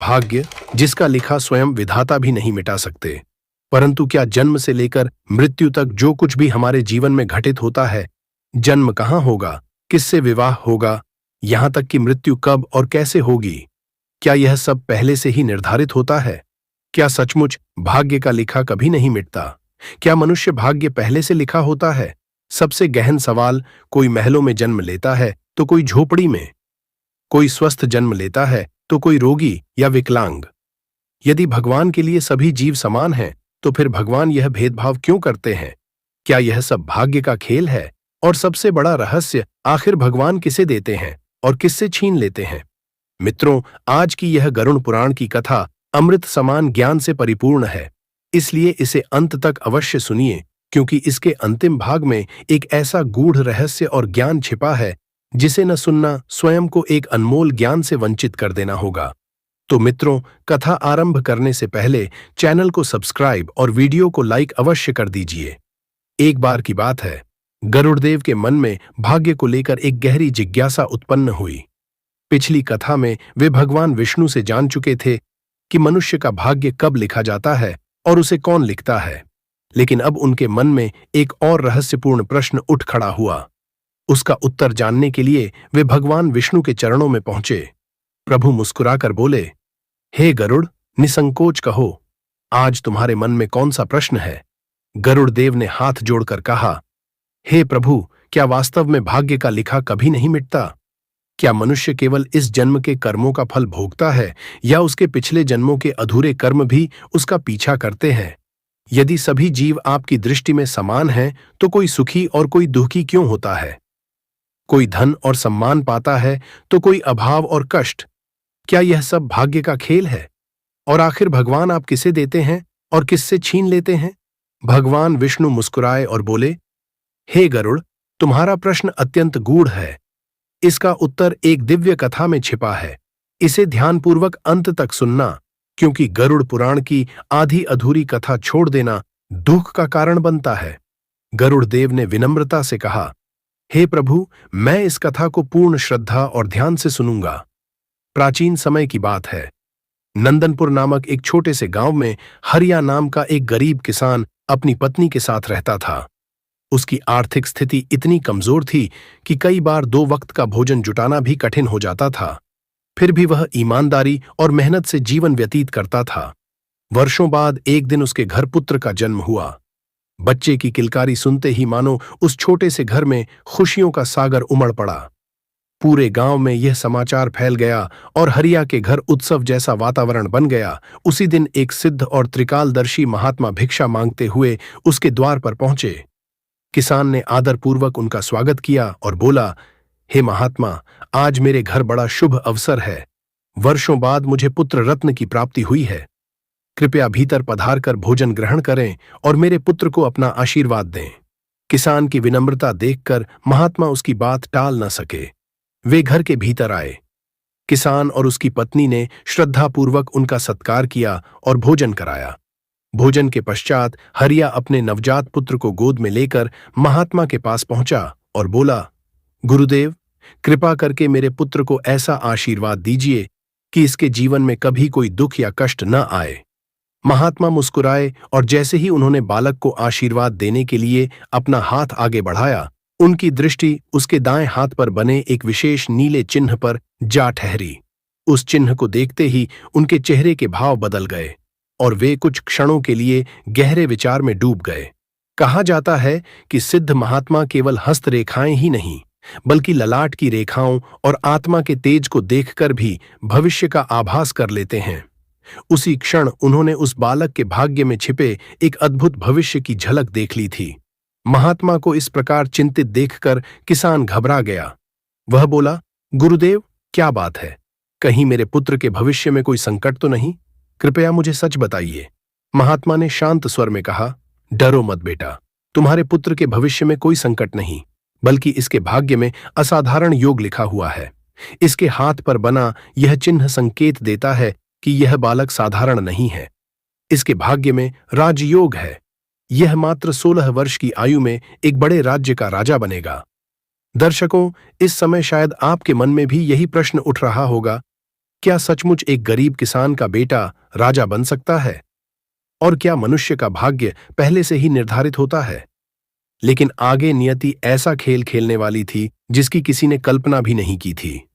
भाग्य, जिसका लिखा स्वयं विधाता भी नहीं मिटा सकते। परंतु क्या जन्म से लेकर मृत्यु तक जो कुछ भी हमारे जीवन में घटित होता है, जन्म कहाँ होगा, किससे विवाह होगा, यहां तक कि मृत्यु कब और कैसे होगी, क्या यह सब पहले से ही निर्धारित होता है? क्या सचमुच भाग्य का लिखा कभी नहीं मिटता? क्या मनुष्य भाग्य पहले से लिखा होता है? सबसे गहन सवाल। कोई महलों में जन्म लेता है तो कोई झोपड़ी में, कोई स्वस्थ जन्म लेता है तो कोई रोगी या विकलांग। यदि भगवान के लिए सभी जीव समान हैं, तो फिर भगवान यह भेदभाव क्यों करते हैं? क्या यह सब भाग्य का खेल है? और सबसे बड़ा रहस्य, आखिर भगवान किसे देते हैं और किससे छीन लेते हैं? मित्रों, आज की यह गरुड़ पुराण की कथा अमृत समान ज्ञान से परिपूर्ण है, इसलिए इसे अंत तक अवश्य सुनिए, क्योंकि इसके अंतिम भाग में एक ऐसा गूढ़ रहस्य और ज्ञान छिपा है जिसे न सुनना स्वयं को एक अनमोल ज्ञान से वंचित कर देना होगा। तो मित्रों, कथा आरंभ करने से पहले चैनल को सब्सक्राइब और वीडियो को लाइक अवश्य कर दीजिए। एक बार की बात है, गरुड़देव के मन में भाग्य को लेकर एक गहरी जिज्ञासा उत्पन्न हुई। पिछली कथा में वे भगवान विष्णु से जान चुके थे कि मनुष्य का भाग्य कब लिखा जाता है और उसे कौन लिखता है, लेकिन अब उनके मन में एक और रहस्यपूर्ण प्रश्न उठ खड़ा हुआ। उसका उत्तर जानने के लिए वे भगवान विष्णु के चरणों में पहुंचे। प्रभु मुस्कुराकर बोले, हे गरुड़, निसंकोच कहो, आज तुम्हारे मन में कौन सा प्रश्न है? गरुड़ देव ने हाथ जोड़कर कहा, हे प्रभु, क्या वास्तव में भाग्य का लिखा कभी नहीं मिटता? क्या मनुष्य केवल इस जन्म के कर्मों का फल भोगता है, या उसके पिछले जन्मों के अधूरे कर्म भी उसका पीछा करते हैं? यदि सभी जीव आपकी दृष्टि में समान हैं, तो कोई सुखी और कोई दुखी क्यों होता है? कोई धन और सम्मान पाता है तो कोई अभाव और कष्ट। क्या यह सब भाग्य का खेल है? और आखिर भगवान आप किसे देते हैं और किससे छीन लेते हैं? भगवान विष्णु मुस्कुराए और बोले, हे गरुड़, तुम्हारा प्रश्न अत्यंत गूढ़ है। इसका उत्तर एक दिव्य कथा में छिपा है। इसे ध्यानपूर्वक अंत तक सुनना, क्योंकि गरुड़ पुराण की आधी अधूरी कथा छोड़ देना दुख का कारण बनता है। गरुड़ देव ने विनम्रता से कहा, हे प्रभु, मैं इस कथा को पूर्ण श्रद्धा और ध्यान से सुनूंगा। प्राचीन समय की बात है। नंदनपुर नामक एक छोटे से गांव में हरिया नाम का एक गरीब किसान अपनी पत्नी के साथ रहता था। उसकी आर्थिक स्थिति इतनी कमजोर थी कि कई बार 2 वक्त का भोजन जुटाना भी कठिन हो जाता था। फिर भी वह ईमानदारी और मेहनत से जीवन व्यतीत करता था। वर्षों बाद एक दिन उसके घर पुत्र का जन्म हुआ। बच्चे की किलकारी सुनते ही मानो उस छोटे से घर में खुशियों का सागर उमड़ पड़ा। पूरे गांव में यह समाचार फैल गया और हरिया के घर उत्सव जैसा वातावरण बन गया। उसी दिन एक सिद्ध और त्रिकालदर्शी महात्मा भिक्षा मांगते हुए उसके द्वार पर पहुंचे। किसान ने आदरपूर्वक उनका स्वागत किया और बोला, हे महात्मा, आज मेरे घर बड़ा शुभ अवसर है। वर्षों बाद मुझे पुत्र रत्न की प्राप्ति हुई है। कृपया भीतर पधारकर भोजन ग्रहण करें और मेरे पुत्र को अपना आशीर्वाद दें। किसान की विनम्रता देखकर महात्मा उसकी बात टाल न सके। वे घर के भीतर आए। किसान और उसकी पत्नी ने श्रद्धापूर्वक उनका सत्कार किया और भोजन कराया। भोजन के पश्चात हरिया अपने नवजात पुत्र को गोद में लेकर महात्मा के पास पहुंचा और बोला, गुरुदेव, कृपा करके मेरे पुत्र को ऐसा आशीर्वाद दीजिए कि इसके जीवन में कभी कोई दुख या कष्ट न आए। महात्मा मुस्कुराए और जैसे ही उन्होंने बालक को आशीर्वाद देने के लिए अपना हाथ आगे बढ़ाया, उनकी दृष्टि उसके दाएं हाथ पर बने एक विशेष नीले चिन्ह पर जा ठहरी। उस चिन्ह को देखते ही उनके चेहरे के भाव बदल गए और वे कुछ क्षणों के लिए गहरे विचार में डूब गए। कहा जाता है कि सिद्ध महात्मा केवल हस्तरेखाएं ही नहीं, बल्कि ललाट की रेखाओं और आत्मा के तेज को देखकर भी भविष्य का आभास कर लेते हैं। उसी क्षण उन्होंने उस बालक के भाग्य में छिपे एक अद्भुत भविष्य की झलक देख ली थी। महात्मा को इस प्रकार चिंतित देखकर किसान घबरा गया। वह बोला, गुरुदेव, क्या बात है? कहीं मेरे पुत्र के भविष्य में कोई संकट तो नहीं? कृपया मुझे सच बताइए। महात्मा ने शांत स्वर में कहा, डरो मत बेटा, तुम्हारे पुत्र के भविष्य में कोई संकट नहीं, बल्कि इसके भाग्य में असाधारण योग लिखा हुआ है। इसके हाथ पर बना यह चिन्ह संकेत देता है कि यह बालक साधारण नहीं है। इसके भाग्य में राजयोग है। यह मात्र 16 वर्ष की आयु में एक बड़े राज्य का राजा बनेगा। दर्शकों, इस समय शायद आपके मन में भी यही प्रश्न उठ रहा होगा क्या सचमुच एक गरीब किसान का बेटा राजा बन सकता है? और क्या मनुष्य का भाग्य पहले से ही निर्धारित होता है? लेकिन आगे नियति ऐसा खेल खेलने वाली थी जिसकी किसी ने कल्पना भी नहीं की थी।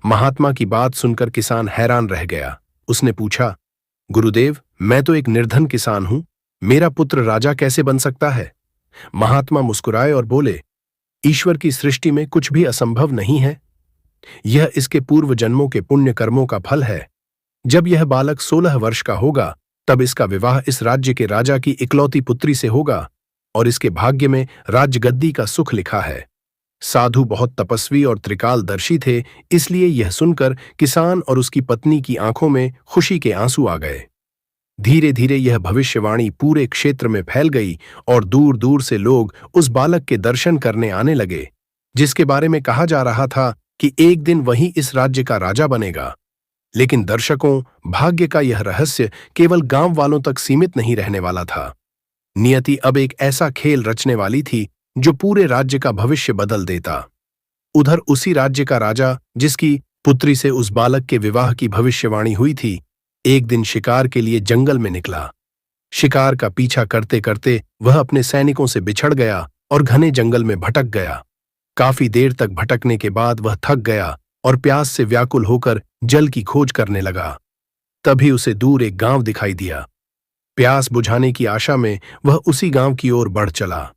महात्मा की बात सुनकर किसान हैरान रह गया। उसने पूछा, गुरुदेव, मैं तो एक निर्धन किसान हूं, मेरा पुत्र राजा कैसे बन सकता है? महात्मा मुस्कुराए और बोले, ईश्वर की सृष्टि में कुछ भी असंभव नहीं है। यह इसके पूर्व जन्मों के पुण्य कर्मों का फल है। जब यह बालक 16 वर्ष का होगा, तब इसका विवाह इस राज्य के राजा की इकलौती पुत्री से होगा और इसके भाग्य में राजगद्दी का सुख लिखा है। साधु बहुत तपस्वी और त्रिकालदर्शी थे, इसलिए यह सुनकर किसान और उसकी पत्नी की आंखों में खुशी के आंसू आ गए। धीरे धीरे यह भविष्यवाणी पूरे क्षेत्र में फैल गई और दूर दूर से लोग उस बालक के दर्शन करने आने लगे, जिसके बारे में कहा जा रहा था कि एक दिन वही इस राज्य का राजा बनेगा। लेकिन दर्शकों, भाग्य का यह रहस्य केवल गांव वालों तक सीमित नहीं रहने वाला था। नियति अब एक ऐसा खेल रचने वाली थी जो पूरे राज्य का भविष्य बदल देता। उधर उसी राज्य का राजा, जिसकी पुत्री से उस बालक के विवाह की भविष्यवाणी हुई थी, एक दिन शिकार के लिए जंगल में निकला। शिकार का पीछा करते करते वह अपने सैनिकों से बिछड़ गया और घने जंगल में भटक गया। काफी देर तक भटकने के बाद वह थक गया और प्यास से व्याकुल होकर जल की खोज करने लगा। तभी उसे दूर एक गांव दिखाई दिया। प्यास बुझाने की आशा में वह उसी गांव की ओर बढ़ चला।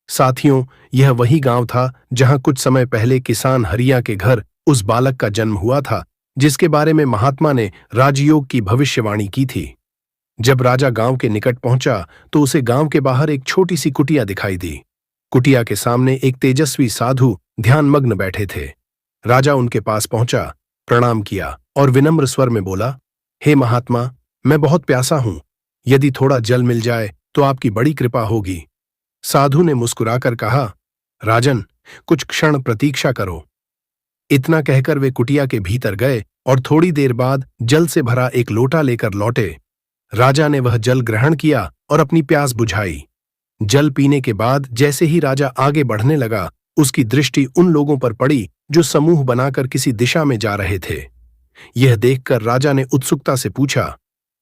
साथियों, यह वही गांव था जहां कुछ समय पहले किसान हरिया के घर उस बालक का जन्म हुआ था, जिसके बारे में महात्मा ने राजयोग की भविष्यवाणी की थी। जब राजा गांव के निकट पहुंचा तो उसे गांव के बाहर एक छोटी सी कुटिया दिखाई दी। कुटिया के सामने एक तेजस्वी साधु ध्यानमग्न बैठे थे। राजा उनके पास पहुंचा, प्रणाम किया और विनम्र स्वर में बोला, हे महात्मा, मैं बहुत प्यासा हूं, यदि थोड़ा जल मिल जाए तो आपकी बड़ी कृपा होगी। साधु ने मुस्कुराकर कहा, राजन, कुछ क्षण प्रतीक्षा करो। इतना कहकर वे कुटिया के भीतर गए और थोड़ी देर बाद जल से भरा एक लोटा लेकर लौटे। राजा ने वह जल ग्रहण किया और अपनी प्यास बुझाई। जल पीने के बाद जैसे ही राजा आगे बढ़ने लगा, उसकी दृष्टि उन लोगों पर पड़ी जो समूह बनाकर किसी दिशा में जा रहे थे। यह देखकर राजा ने उत्सुकता से पूछा,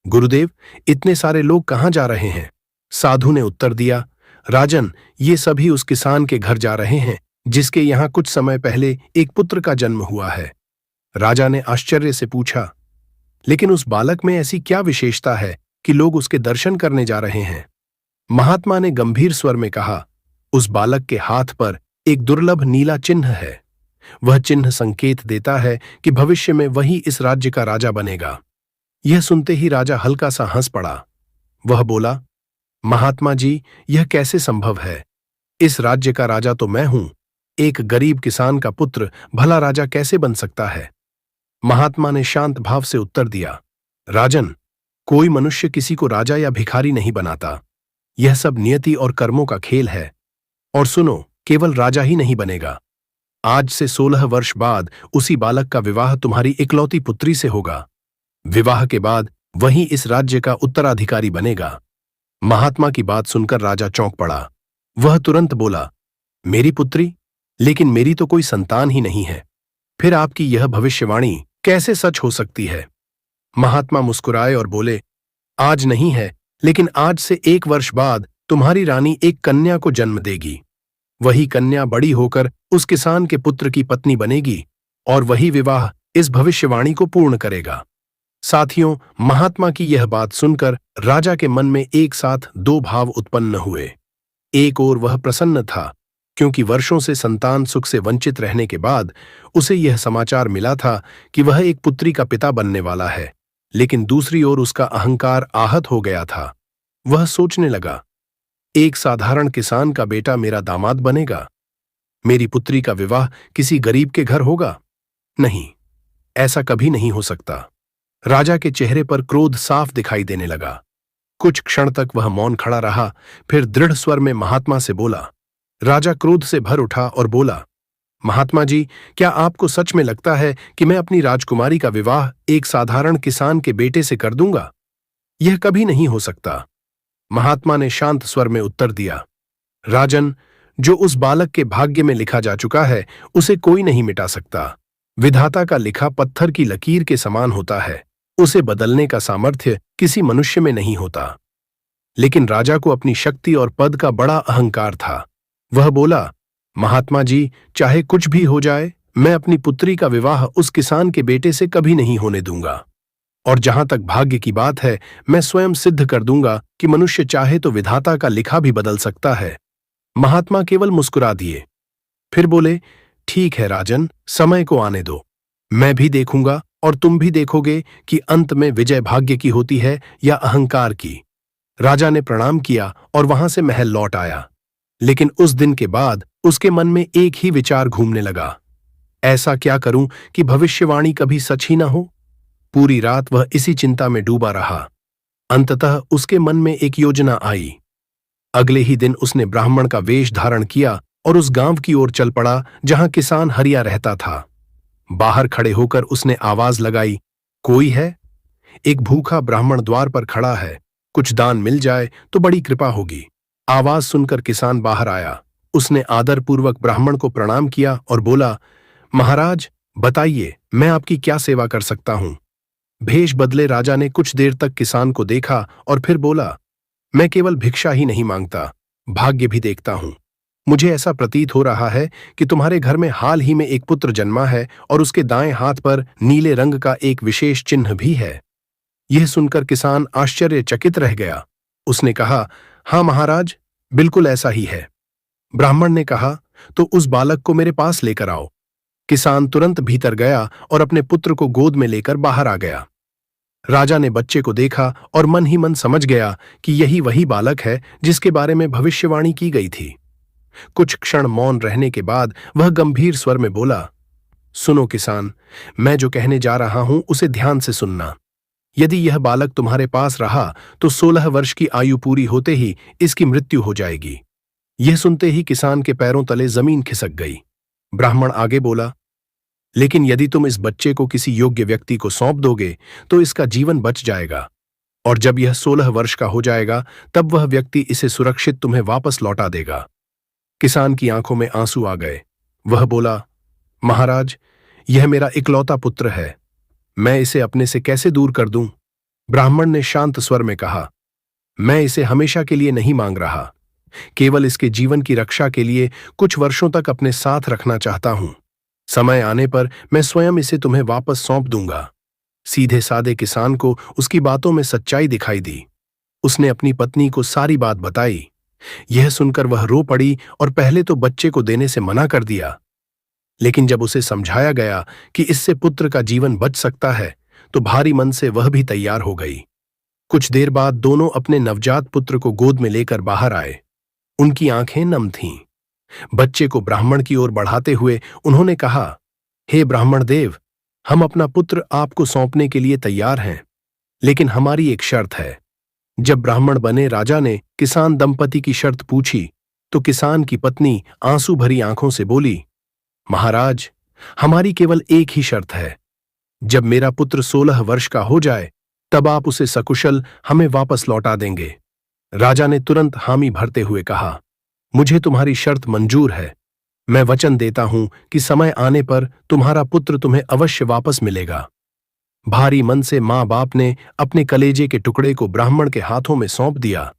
गुरुदेव, इतने सारे लोग कहाँ जा रहे हैं? साधु ने उत्तर दिया, राजन, ये सभी उस किसान के घर जा रहे हैं जिसके यहां कुछ समय पहले एक पुत्र का जन्म हुआ है। राजा ने आश्चर्य से पूछा, लेकिन उस बालक में ऐसी क्या विशेषता है कि लोग उसके दर्शन करने जा रहे हैं? महात्मा ने गंभीर स्वर में कहा, उस बालक के हाथ पर एक दुर्लभ नीला चिन्ह है। वह चिन्ह संकेत देता है कि भविष्य में वही इस राज्य का राजा बनेगा। यह सुनते ही राजा हल्का सा हंस पड़ा। वह बोला, महात्मा जी, यह कैसे संभव है? इस राज्य का राजा तो मैं हूं। एक गरीब किसान का पुत्र भला राजा कैसे बन सकता है? महात्मा ने शांत भाव से उत्तर दिया, राजन, कोई मनुष्य किसी को राजा या भिखारी नहीं बनाता। यह सब नियति और कर्मों का खेल है। और सुनो, केवल राजा ही नहीं बनेगा। आज से 16 वर्ष बाद उसी बालक का विवाह तुम्हारी इकलौती पुत्री से होगा। विवाह के बाद वही इस राज्य का उत्तराधिकारी बनेगा। महात्मा की बात सुनकर राजा चौंक पड़ा। वह तुरंत बोला, मेरी पुत्री? लेकिन मेरी तो कोई संतान ही नहीं है। फिर आपकी यह भविष्यवाणी कैसे सच हो सकती है? महात्मा मुस्कुराए और बोले, आज नहीं है, लेकिन आज से 1 वर्ष बाद तुम्हारी रानी एक कन्या को जन्म देगी। वही कन्या बड़ी होकर उस किसान के पुत्र की पत्नी बनेगी और वही विवाह इस भविष्यवाणी को पूर्ण करेगा। साथियों, महात्मा की यह बात सुनकर राजा के मन में एक साथ 2 भाव उत्पन्न हुए। एक ओर वह प्रसन्न था, क्योंकि वर्षों से संतान सुख से वंचित रहने के बाद उसे यह समाचार मिला था कि वह एक पुत्री का पिता बनने वाला है। लेकिन दूसरी ओर उसका अहंकार आहत हो गया था। वह सोचने लगा, एक साधारण किसान का बेटा मेरा दामाद बनेगा? मेरी पुत्री का विवाह किसी गरीब के घर होगा? नहीं, ऐसा कभी नहीं हो सकता। राजा के चेहरे पर क्रोध साफ दिखाई देने लगा। कुछ क्षण तक वह मौन खड़ा रहा, फिर दृढ़ स्वर में महात्मा से बोला। राजा क्रोध से भर उठा और बोला, महात्मा जी, क्या आपको सच में लगता है कि मैं अपनी राजकुमारी का विवाह एक साधारण किसान के बेटे से कर दूंगा? यह कभी नहीं हो सकता। महात्मा ने शांत स्वर में उत्तर दिया, राजन, जो उस बालक के भाग्य में लिखा जा चुका है उसे कोई नहीं मिटा सकता। विधाता का लिखा पत्थर की लकीर के समान होता है, उसे बदलने का सामर्थ्य किसी मनुष्य में नहीं होता। लेकिन राजा को अपनी शक्ति और पद का बड़ा अहंकार था। वह बोला, महात्मा जी, चाहे कुछ भी हो जाए, मैं अपनी पुत्री का विवाह उस किसान के बेटे से कभी नहीं होने दूंगा। और जहां तक भाग्य की बात है, मैं स्वयं सिद्ध कर दूंगा कि मनुष्य चाहे तो विधाता का लिखा भी बदल सकता है। महात्मा केवल मुस्कुरा दिए, फिर बोले, ठीक है राजन, समय को आने दो। मैं भी देखूंगा और तुम भी देखोगे कि अंत में विजय भाग्य की होती है या अहंकार की। राजा ने प्रणाम किया और वहां से महल लौट आया। लेकिन उस दिन के बाद उसके मन में एक ही विचार घूमने लगा, ऐसा क्या करूं कि भविष्यवाणी कभी सच ही ना हो। पूरी रात वह इसी चिंता में डूबा रहा। अंततः उसके मन में एक योजना आई। अगले ही दिन उसने ब्राह्मण का वेश धारण किया और उस गांव की ओर चल पड़ा जहां किसान हरिया रहता था। बाहर खड़े होकर उसने आवाज लगाई, कोई है? एक भूखा ब्राह्मण द्वार पर खड़ा है, कुछ दान मिल जाए तो बड़ी कृपा होगी। आवाज सुनकर किसान बाहर आया। उसने आदरपूर्वक ब्राह्मण को प्रणाम किया और बोला, महाराज, बताइए, मैं आपकी क्या सेवा कर सकता हूं? भेष बदले राजा ने कुछ देर तक किसान को देखा और फिर बोला, मैं केवल भिक्षा ही नहीं मांगता, भाग्य भी देखता हूं। मुझे ऐसा प्रतीत हो रहा है कि तुम्हारे घर में हाल ही में एक पुत्र जन्मा है और उसके दाएं हाथ पर नीले रंग का एक विशेष चिन्ह भी है। यह सुनकर किसान आश्चर्यचकित रह गया। उसने कहा, हाँ महाराज, बिल्कुल ऐसा ही है। ब्राह्मण ने कहा, तो उस बालक को मेरे पास लेकर आओ। किसान तुरंत भीतर गया और अपने पुत्र को गोद में लेकर बाहर आ गया। राजा ने बच्चे को देखा और मन ही मन समझ गया कि यही वही बालक है जिसके बारे में भविष्यवाणी की गई थी। कुछ क्षण मौन रहने के बाद वह गंभीर स्वर में बोला, सुनो किसान, मैं जो कहने जा रहा हूं उसे ध्यान से सुनना। यदि यह बालक तुम्हारे पास रहा तो 16 वर्ष की आयु पूरी होते ही इसकी मृत्यु हो जाएगी। यह सुनते ही किसान के पैरों तले जमीन खिसक गई। ब्राह्मण आगे बोला, लेकिन यदि तुम इस बच्चे को किसी योग्य व्यक्ति को सौंप दोगे तो इसका जीवन बच जाएगा, और जब यह 16 वर्ष का हो जाएगा तब वह व्यक्ति इसे सुरक्षित तुम्हें वापस लौटा देगा। किसान की आंखों में आंसू आ गए। वह बोला, महाराज, यह मेरा इकलौता पुत्र है, मैं इसे अपने से कैसे दूर कर दूं? ब्राह्मण ने शांत स्वर में कहा, मैं इसे हमेशा के लिए नहीं मांग रहा, केवल इसके जीवन की रक्षा के लिए कुछ वर्षों तक अपने साथ रखना चाहता हूं। समय आने पर मैं स्वयं इसे तुम्हें वापस सौंप दूंगा। सीधे सादे किसान को उसकी बातों में सच्चाई दिखाई दी। उसने अपनी पत्नी को सारी बात बताई। यह सुनकर वह रो पड़ी और पहले तो बच्चे को देने से मना कर दिया, लेकिन जब उसे समझाया गया कि इससे पुत्र का जीवन बच सकता है तो भारी मन से वह भी तैयार हो गई। कुछ देर बाद दोनों अपने नवजात पुत्र को गोद में लेकर बाहर आए। उनकी आंखें नम थीं। बच्चे को ब्राह्मण की ओर बढ़ाते हुए उन्होंने कहा, हे ब्राह्मण देव, हम अपना पुत्र आपको सौंपने के लिए तैयार हैं, लेकिन हमारी एक शर्त है। जब ब्राह्मण बने राजा ने किसान दंपति की शर्त पूछी तो किसान की पत्नी आंसू भरी आंखों से बोली, महाराज, हमारी केवल एक ही शर्त है। जब मेरा पुत्र 16 वर्ष का हो जाए तब आप उसे सकुशल हमें वापस लौटा देंगे। राजा ने तुरंत हामी भरते हुए कहा, मुझे तुम्हारी शर्त मंजूर है। मैं वचन देता हूं कि समय आने पर तुम्हारा पुत्र तुम्हें अवश्य वापस मिलेगा। भारी मन से मां बाप ने अपने कलेजे के टुकड़े को ब्राह्मण के हाथों में सौंप दिया।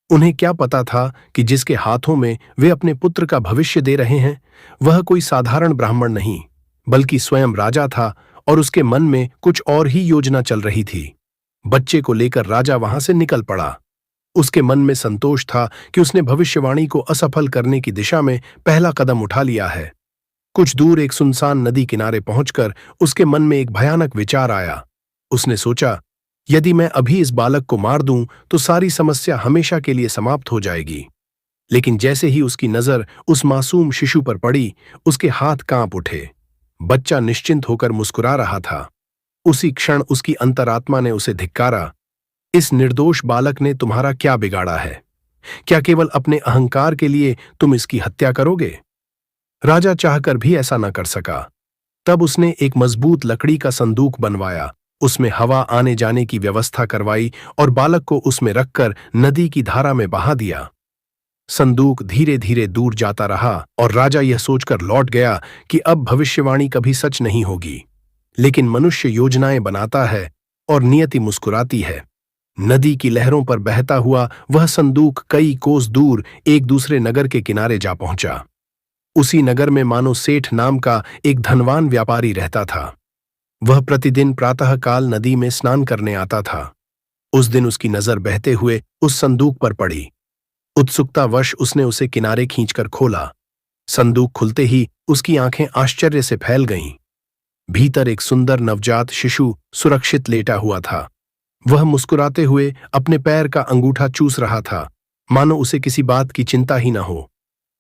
उन्हें क्या पता था कि जिसके हाथों में वे अपने पुत्र का भविष्य दे रहे हैं वह कोई साधारण ब्राह्मण नहीं, बल्कि स्वयं राजा था, और उसके मन में कुछ और ही योजना चल रही थी। बच्चे को लेकर राजा वहां से निकल पड़ा। उसके मन में संतोष था कि उसने भविष्यवाणी को असफल करने की दिशा में पहला कदम उठा लिया है। कुछ दूर एक सुनसान नदी किनारे पहुंचकर उसके मन में एक भयानक विचार आया। उसने सोचा, यदि मैं अभी इस बालक को मार दूं तो सारी समस्या हमेशा के लिए समाप्त हो जाएगी। लेकिन जैसे ही उसकी नजर उस मासूम शिशु पर पड़ी, उसके हाथ कांप उठे। बच्चा निश्चिंत होकर मुस्कुरा रहा था। उसी क्षण उसकी अंतरात्मा ने उसे धिक्कारा, इस निर्दोष बालक ने तुम्हारा क्या बिगाड़ा है? क्या केवल अपने अहंकार के लिए तुम इसकी हत्या करोगे? राजा चाहकर भी ऐसा न कर सका। तब उसने एक मजबूत लकड़ी का संदूक बनवाया, उसमें हवा आने जाने की व्यवस्था करवाई और बालक को उसमें रखकर नदी की धारा में बहा दिया। संदूक धीरे धीरे दूर जाता रहा और राजा यह सोचकर लौट गया कि अब भविष्यवाणी कभी सच नहीं होगी। लेकिन मनुष्य योजनाएं बनाता है और नियति मुस्कुराती है। नदी की लहरों पर बहता हुआ वह संदूक कई कोस दूर एक दूसरे नगर के किनारे जा पहुंचा। उसी नगर में मानो सेठ नाम का एक धनवान व्यापारी रहता था। वह प्रतिदिन प्रातःकाल नदी में स्नान करने आता था। उस दिन उसकी नजर बहते हुए उस संदूक पर पड़ी। उत्सुकतावश उसने उसे किनारे खींचकर खोला। संदूक खुलते ही उसकी आंखें आश्चर्य से फैल गईं। भीतर एक सुंदर नवजात शिशु सुरक्षित लेटा हुआ था। वह मुस्कुराते हुए अपने पैर का अंगूठा चूस रहा था, मानो उसे किसी बात की चिंता ही न हो।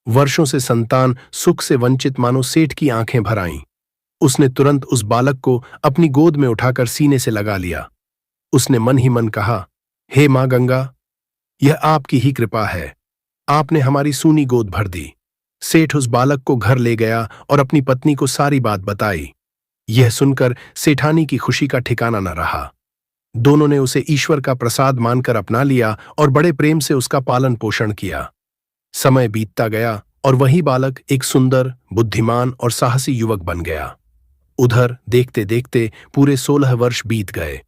वर्षों से संतान सुख से वंचित मानो सेठ की आंखें भर आईं। उसने तुरंत उस बालक को अपनी गोद में उठाकर सीने से लगा लिया। उसने मन ही मन कहा, हे मां गंगा, यह आपकी ही कृपा है। आपने हमारी सूनी गोद भर दी। सेठ उस बालक को घर ले गया और अपनी पत्नी को सारी बात बताई। यह सुनकर सेठानी की खुशी का ठिकाना न रहा। दोनों ने उसे ईश्वर का प्रसाद मानकर अपना लिया और बड़े प्रेम से उसका पालन पोषण किया। समय बीतता गया और वही बालक एक सुंदर, बुद्धिमान और साहसी युवक बन गया। उधर देखते देखते पूरे 16 वर्ष बीत गए।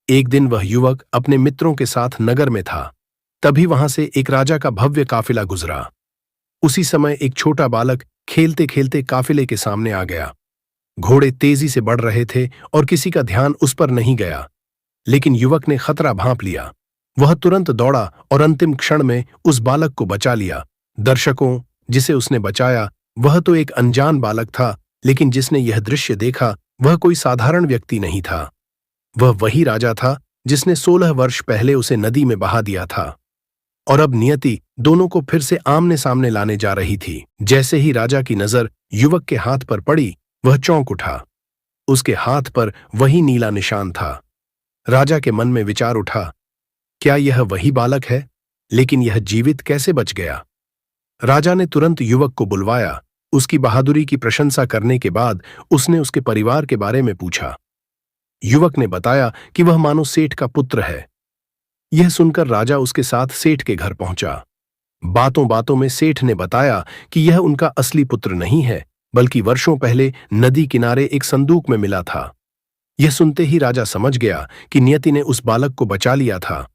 एक दिन वह युवक अपने मित्रों के साथ नगर में था। तभी वहां से एक राजा का भव्य काफिला गुजरा। उसी समय एक छोटा बालक खेलते खेलते काफिले के सामने आ गया। घोड़े तेजी से बढ़ रहे थे और किसी का ध्यान उस पर नहीं गया। लेकिन युवक ने खतरा भांप लिया। वह तुरंत दौड़ा और अंतिम क्षण में उस बालक को बचा लिया। दर्शकों, जिसे उसने बचाया वह तो एक अनजान बालक था, लेकिन जिसने यह दृश्य देखा वह कोई साधारण व्यक्ति नहीं था। वह वही राजा था जिसने 16 वर्ष पहले उसे नदी में बहा दिया था। और अब नियति दोनों को फिर से आमने सामने लाने जा रही थी। जैसे ही राजा की नजर युवक के हाथ पर पड़ी, वह चौंक उठा। उसके हाथ पर वही नीला निशान था। राजा के मन में विचार उठा, क्या यह वही बालक है? लेकिन यह जीवित कैसे बच गया? राजा ने तुरंत युवक को बुलवाया। उसकी बहादुरी की प्रशंसा करने के बाद उसने उसके परिवार के बारे में पूछा। युवक ने बताया कि वह मानो सेठ का पुत्र है। यह सुनकर राजा उसके साथ सेठ के घर पहुंचा। बातों बातों में सेठ ने बताया कि यह उनका असली पुत्र नहीं है, बल्कि वर्षों पहले नदी किनारे एक संदूक में मिला था। यह सुनते ही राजा समझ गया कि नियति ने उस बालक को बचा लिया था।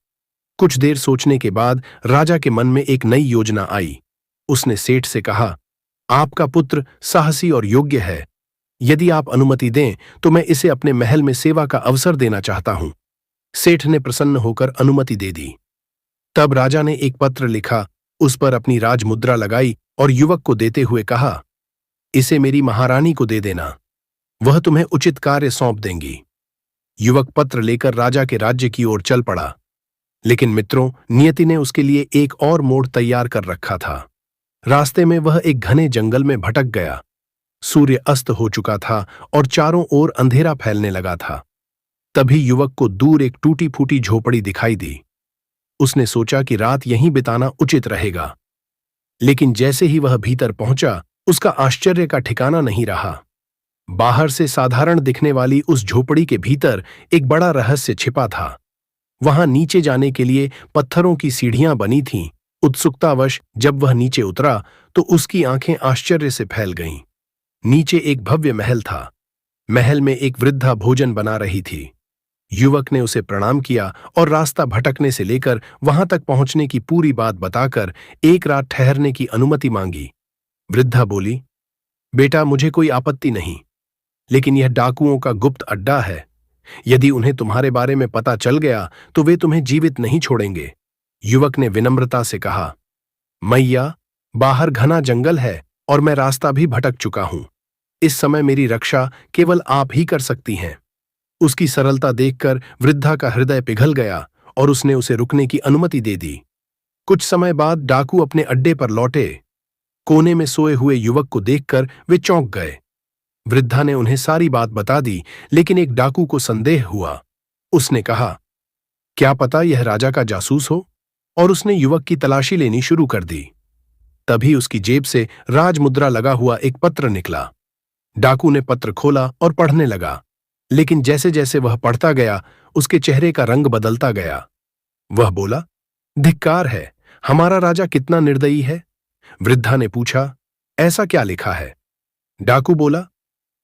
कुछ देर सोचने के बाद राजा के मन में एक नई योजना आई। उसने सेठ से कहा, आपका पुत्र साहसी और योग्य है। यदि आप अनुमति दें तो मैं इसे अपने महल में सेवा का अवसर देना चाहता हूं। सेठ ने प्रसन्न होकर अनुमति दे दी। तब राजा ने एक पत्र लिखा, उस पर अपनी राजमुद्रा लगाई और युवक को देते हुए कहा, इसे मेरी महारानी को दे देना, वह तुम्हें उचित कार्य सौंप देंगी। युवक पत्र लेकर राजा के राज्य की ओर चल पड़ा। लेकिन मित्रों, नियति ने उसके लिए एक और मोड़ तैयार कर रखा था। रास्ते में वह एक घने जंगल में भटक गया। सूर्य अस्त हो चुका था और चारों ओर अंधेरा फैलने लगा था। तभी युवक को दूर एक टूटी फूटी झोपड़ी दिखाई दी। उसने सोचा कि रात यहीं बिताना उचित रहेगा। लेकिन जैसे ही वह भीतर पहुंचा, उसका आश्चर्य का ठिकाना नहीं रहा। बाहर से साधारण दिखने वाली उस झोपड़ी के भीतर एक बड़ा रहस्य छिपा था। वहां नीचे जाने के लिए पत्थरों की सीढ़ियां बनी थीं। उत्सुकतावश जब वह नीचे उतरा तो उसकी आंखें आश्चर्य से फैल गईं। नीचे एक भव्य महल था। महल में एक वृद्धा भोजन बना रही थी। युवक ने उसे प्रणाम किया और रास्ता भटकने से लेकर वहां तक पहुंचने की पूरी बात बताकर एक रात ठहरने की अनुमति मांगी। वृद्धा बोली, बेटा, मुझे कोई आपत्ति नहीं, लेकिन यह डाकुओं का गुप्त अड्डा है। यदि उन्हें तुम्हारे बारे में पता चल गया तो वे तुम्हें जीवित नहीं छोड़ेंगे। युवक ने विनम्रता से कहा, मैया, बाहर घना जंगल है और मैं रास्ता भी भटक चुका हूं। इस समय मेरी रक्षा केवल आप ही कर सकती हैं। उसकी सरलता देखकर वृद्धा का हृदय पिघल गया और उसने उसे रुकने की अनुमति दे दी। कुछ समय बाद डाकू अपने अड्डे पर लौटे। कोने में सोए हुए युवक को देखकर वे चौंक गए। वृद्धा ने उन्हें सारी बात बता दी, लेकिन एक डाकू को संदेह हुआ। उसने कहा, क्या पता यह राजा का जासूस हो? और उसने युवक की तलाशी लेनी शुरू कर दी। तभी उसकी जेब से राजमुद्रा लगा हुआ एक पत्र निकला। डाकू ने पत्र खोला और पढ़ने लगा, लेकिन जैसे जैसे वह पढ़ता गया उसके चेहरे का रंग बदलता गया। वह बोला, धिक्कार है, हमारा राजा कितना निर्दयी है। वृद्धा ने पूछा, ऐसा क्या लिखा है? डाकू बोला,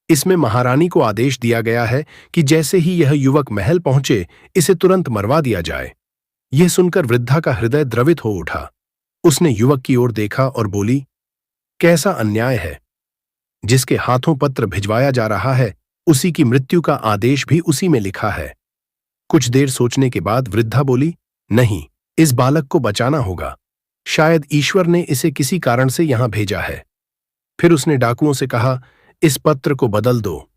इसमें महारानी को आदेश दिया गया है कि जैसे ही यह युवक महल पहुंचे इसे तुरंत मरवा दिया जाए। यह सुनकर वृद्धा का हृदय द्रवित हो उठा। उसने युवक की ओर देखा और बोली, कैसा अन्याय है। जिसके हाथों पत्र भिजवाया जा रहा है उसी की मृत्यु का आदेश भी उसी में लिखा है। कुछ देर सोचने के बाद वृद्धा बोली, नहीं, इस बालक को बचाना होगा। शायद ईश्वर ने इसे किसी कारण से यहां भेजा है। फिर उसने डाकुओं से कहा, इस पत्र को बदल दो।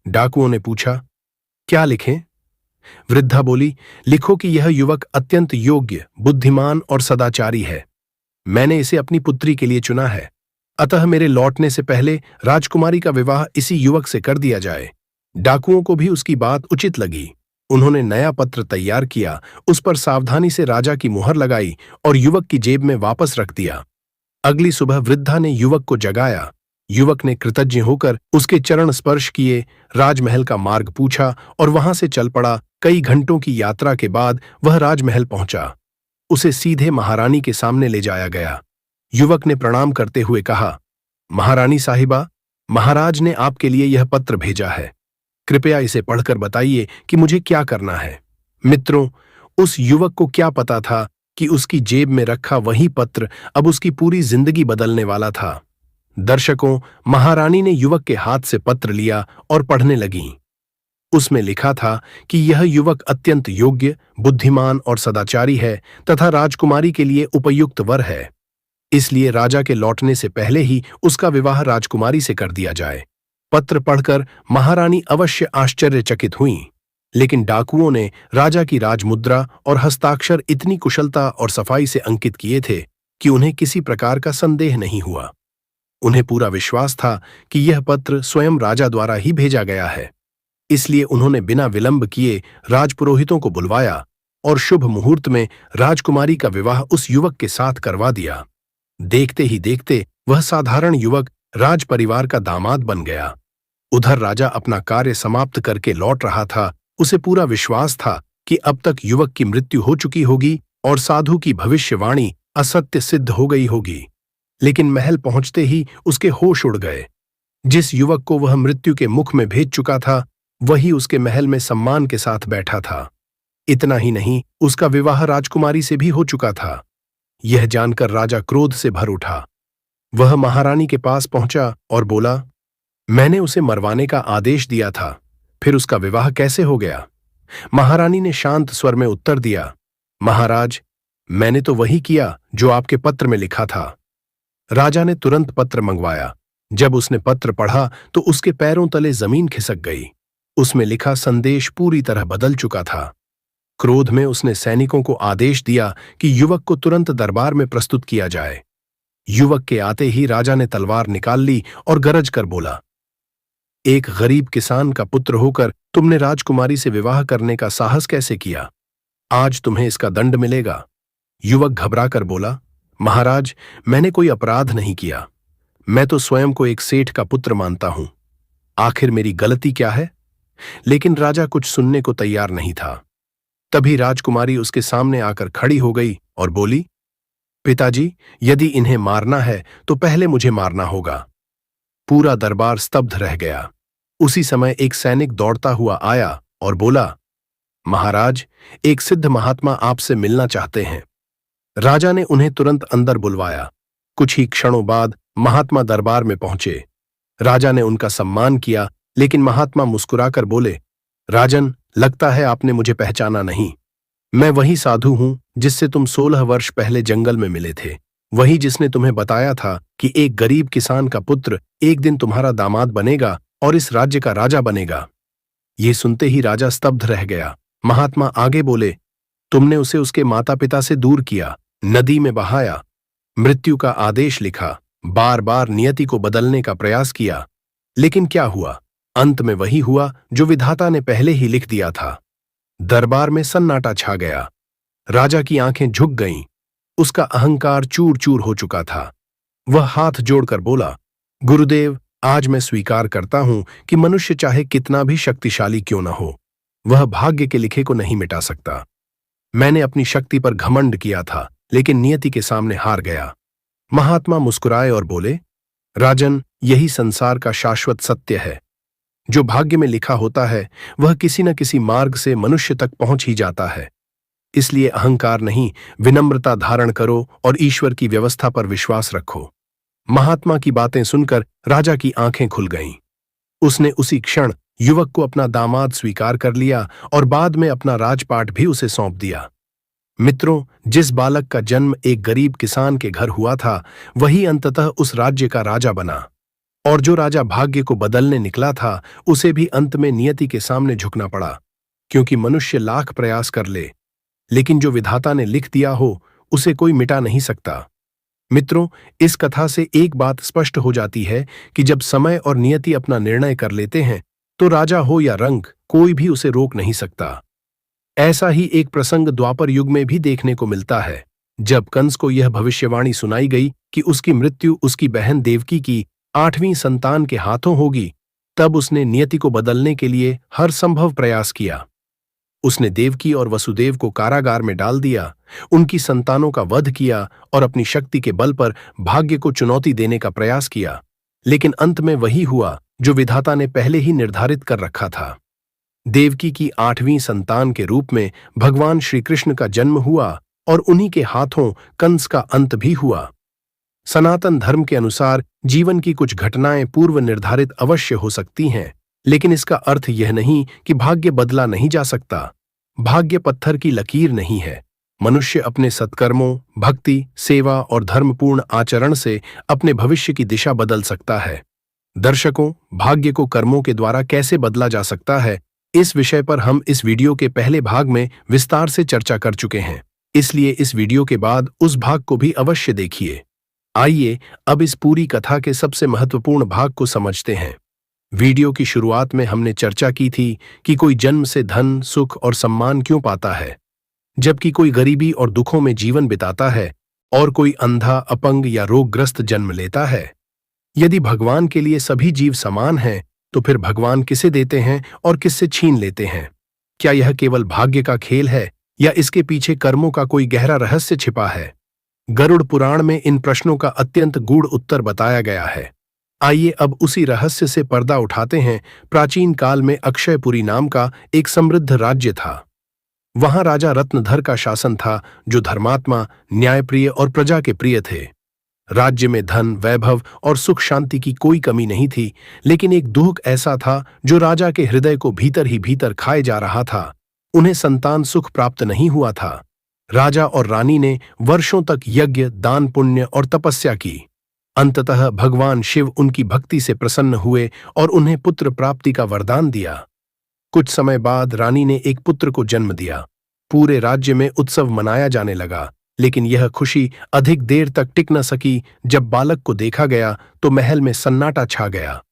डाकुओं ने पूछा, क्या लिखें? वृद्धा बोली, लिखो कि यह युवक अत्यंत योग्य, बुद्धिमान और सदाचारी है। मैंने इसे अपनी पुत्री के लिए चुना है, अतः मेरे लौटने से पहले राजकुमारी का विवाह इसी युवक से कर दिया जाए। डाकुओं को भी उसकी बात उचित लगी। उन्होंने नया पत्र तैयार किया, उस पर सावधानी से राजा की मुहर लगाई और युवक की जेब में वापस रख दिया। अगली सुबह वृद्धा ने युवक को जगाया। युवक ने कृतज्ञ होकर उसके चरण स्पर्श किए, राजमहल का मार्ग पूछा और वहां से चल पड़ा। कई घंटों की यात्रा के बाद वह राजमहल पहुंचा। उसे सीधे महारानी के सामने ले जाया गया। युवक ने प्रणाम करते हुए कहा, महारानी साहिबा, महाराज ने आपके लिए यह पत्र भेजा है। कृपया इसे पढ़कर बताइए कि मुझे क्या करना है। मित्रों, उस युवक को क्या पता था कि उसकी जेब में रखा वही पत्र अब उसकी पूरी जिंदगी बदलने वाला था। दर्शकों, महारानी ने युवक के हाथ से पत्र लिया और पढ़ने लगीं। उसमें लिखा था कि यह युवक अत्यंत योग्य, बुद्धिमान और सदाचारी है तथा राजकुमारी के लिए उपयुक्त वर है। इसलिए राजा के लौटने से पहले ही उसका विवाह राजकुमारी से कर दिया जाए। पत्र पढ़कर महारानी अवश्य आश्चर्यचकित हुईं, लेकिन डाकुओं ने राजा की राजमुद्रा और हस्ताक्षर इतनी कुशलता और सफाई से अंकित किए थे कि उन्हें किसी प्रकार का संदेह नहीं हुआ। उन्हें पूरा विश्वास था कि यह पत्र स्वयं राजा द्वारा ही भेजा गया है। इसलिए उन्होंने बिना विलंब किए राजपुरोहितों को बुलवाया और शुभ मुहूर्त में राजकुमारी का विवाह उस युवक के साथ करवा दिया। देखते ही देखते वह साधारण युवक राज परिवार का दामाद बन गया। उधर राजा अपना कार्य समाप्त करके लौट रहा था। उसे पूरा विश्वास था कि अब तक युवक की मृत्यु हो चुकी होगी और साधु की भविष्यवाणी असत्य सिद्ध हो गई होगी। लेकिन महल पहुंचते ही उसके होश उड़ गए। जिस युवक को वह मृत्यु के मुख में भेज चुका था वही उसके महल में सम्मान के साथ बैठा था। इतना ही नहीं, उसका विवाह राजकुमारी से भी हो चुका था। यह जानकर राजा क्रोध से भर उठा। वह महारानी के पास पहुंचा और बोला, मैंने उसे मरवाने का आदेश दिया था, फिर उसका विवाह कैसे हो गया? महारानी ने शांत स्वर में उत्तर दिया, महाराज, मैंने तो वही किया जो आपके पत्र में लिखा था। राजा ने तुरंत पत्र मंगवाया। जब उसने पत्र पढ़ा तो उसके पैरों तले जमीन खिसक गई। उसमें लिखा संदेश पूरी तरह बदल चुका था। क्रोध में उसने सैनिकों को आदेश दिया कि युवक को तुरंत दरबार में प्रस्तुत किया जाए। युवक के आते ही राजा ने तलवार निकाल ली और गरज कर बोला, एक गरीब किसान का पुत्र होकर तुमने राजकुमारी से विवाह करने का साहस कैसे किया? आज तुम्हें इसका दंड मिलेगा। युवक घबराकर बोला, महाराज, मैंने कोई अपराध नहीं किया। मैं तो स्वयं को एक सेठ का पुत्र मानता हूं। आखिर मेरी गलती क्या है? लेकिन राजा कुछ सुनने को तैयार नहीं था। तभी राजकुमारी उसके सामने आकर खड़ी हो गई और बोली, पिताजी, यदि इन्हें मारना है तो पहले मुझे मारना होगा। पूरा दरबार स्तब्ध रह गया। उसी समय एक सैनिक दौड़ता हुआ आया और बोला, महाराज, एक सिद्ध महात्मा आपसे मिलना चाहते हैं। राजा ने उन्हें तुरंत अंदर बुलवाया। कुछ ही क्षणों बाद महात्मा दरबार में पहुंचे। राजा ने उनका सम्मान किया, लेकिन महात्मा मुस्कुराकर बोले, राजन, लगता है आपने मुझे पहचाना नहीं। मैं वही साधु हूं जिससे तुम 16 वर्ष पहले जंगल में मिले थे, वही जिसने तुम्हें बताया था कि एक गरीब किसान का पुत्र एक दिन तुम्हारा दामाद बनेगा और इस राज्य का राजा बनेगा। ये सुनते ही राजा स्तब्ध रह गया। महात्मा आगे बोले, तुमने उसे उसके माता पिता से दूर किया, नदी में बहाया, मृत्यु का आदेश लिखा, बार बार नियति को बदलने का प्रयास किया, लेकिन क्या हुआ? अंत में वही हुआ जो विधाता ने पहले ही लिख दिया था। दरबार में सन्नाटा छा गया। राजा की आंखें झुक गईं। उसका अहंकार चूर चूर हो चुका था। वह हाथ जोड़कर बोला, गुरुदेव, आज मैं स्वीकार करता हूं कि मनुष्य चाहे कितना भी शक्तिशाली क्यों न हो, वह भाग्य के लिखे को नहीं मिटा सकता। मैंने अपनी शक्ति पर घमंड किया था, लेकिन नियति के सामने हार गया। महात्मा मुस्कुराए और बोले, राजन, यही संसार का शाश्वत सत्य है। जो भाग्य में लिखा होता है वह किसी न किसी मार्ग से मनुष्य तक पहुंच ही जाता है। इसलिए अहंकार नहीं, विनम्रता धारण करो और ईश्वर की व्यवस्था पर विश्वास रखो। महात्मा की बातें सुनकर राजा की आंखें खुल गईं। उसने उसी क्षण युवक को अपना दामाद स्वीकार कर लिया और बाद में अपना राजपाट भी उसे सौंप दिया। मित्रों, जिस बालक का जन्म एक गरीब किसान के घर हुआ था, वही अंततः उस राज्य का राजा बना। और जो राजा भाग्य को बदलने निकला था, उसे भी अंत में नियति के सामने झुकना पड़ा। क्योंकि मनुष्य लाख प्रयास कर ले, लेकिन जो विधाता ने लिख दिया हो उसे कोई मिटा नहीं सकता। मित्रों, इस कथा से एक बात स्पष्ट हो जाती है कि जब समय और नियति अपना निर्णय कर लेते हैं तो राजा हो या रंक, कोई भी उसे रोक नहीं सकता। ऐसा ही एक प्रसंग द्वापर युग में भी देखने को मिलता है। जब कंस को यह भविष्यवाणी सुनाई गई कि उसकी मृत्यु उसकी बहन देवकी की 8वीं संतान के हाथों होगी, तब उसने नियति को बदलने के लिए हर संभव प्रयास किया। उसने देवकी और वसुदेव को कारागार में डाल दिया, उनकी संतानों का वध किया और अपनी शक्ति के बल पर भाग्य को चुनौती देने का प्रयास किया। लेकिन अंत में वही हुआ जो विधाता ने पहले ही निर्धारित कर रखा था। देवकी की 8वीं संतान के रूप में भगवान श्री कृष्ण का जन्म हुआ और उन्हीं के हाथों कंस का अंत भी हुआ। सनातन धर्म के अनुसार जीवन की कुछ घटनाएं पूर्व निर्धारित अवश्य हो सकती हैं, लेकिन इसका अर्थ यह नहीं कि भाग्य बदला नहीं जा सकता। भाग्य पत्थर की लकीर नहीं है। मनुष्य अपने सत्कर्मों, भक्ति, सेवा और धर्मपूर्ण आचरण से अपने भविष्य की दिशा बदल सकता है। दर्शकों, भाग्य को कर्मों के द्वारा कैसे बदला जा सकता है, इस विषय पर हम इस वीडियो के पहले भाग में विस्तार से चर्चा कर चुके हैं। इसलिए इस वीडियो के बाद उस भाग को भी अवश्य देखिए। आइए अब इस पूरी कथा के सबसे महत्वपूर्ण भाग को समझते हैं। वीडियो की शुरुआत में हमने चर्चा की थी कि कोई जन्म से धन, सुख और सम्मान क्यों पाता है, जबकि कोई गरीबी और दुखों में जीवन बिताता है और कोई अंधा, अपंग या रोगग्रस्त जन्म लेता है। यदि भगवान के लिए सभी जीव समान हैं, तो फिर भगवान किसे देते हैं और किससे छीन लेते हैं? क्या यह केवल भाग्य का खेल है या इसके पीछे कर्मों का कोई गहरा रहस्य छिपा है? गरुड़ पुराण में इन प्रश्नों का अत्यंत गूढ़ उत्तर बताया गया है। आइए अब उसी रहस्य से पर्दा उठाते हैं। प्राचीन काल में अक्षयपुरी नाम का एक समृद्ध राज्य था। वहां राजा रत्नधर का शासन था, जो धर्मात्मा, न्यायप्रिय और प्रजा के प्रिय थे। राज्य में धन, वैभव और सुख शांति की कोई कमी नहीं थी, लेकिन एक दुख ऐसा था जो राजा के हृदय को भीतर ही भीतर खाए जा रहा था। उन्हें संतान सुख प्राप्त नहीं हुआ था। राजा और रानी ने वर्षों तक यज्ञ, दान, पुण्य और तपस्या की। अंततः भगवान शिव उनकी भक्ति से प्रसन्न हुए और उन्हें पुत्र प्राप्ति का वरदान दिया। कुछ समय बाद रानी ने एक पुत्र को जन्म दिया। पूरे राज्य में उत्सव मनाया जाने लगा, लेकिन यह खुशी अधिक देर तक टिक न सकी। जब बालक को देखा गया तो महल में सन्नाटा छा गया।